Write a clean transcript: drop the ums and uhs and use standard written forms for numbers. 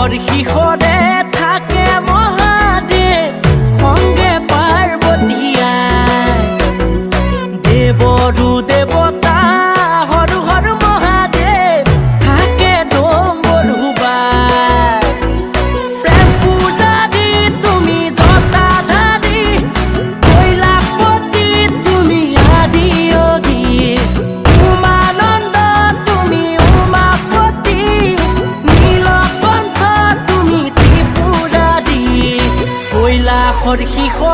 কৈলাশৰ শিখৰে থাকে মহাদেৱ সংগে পাৰ্বতীয়াই দেৱৰো দেৱতা হৰ হৰ মহাদেৱ থাকে ডম্বৰুবাই প্ৰেম পূজাৰী তুমি জটাধাৰী কৈলাশপতি তুমি আদি অধি উমানন্দ তুমি উমাপতি নীলকণ্ঠ তুমি ত্ৰিপুৰাৰী কৈলাশৰ শিখৰ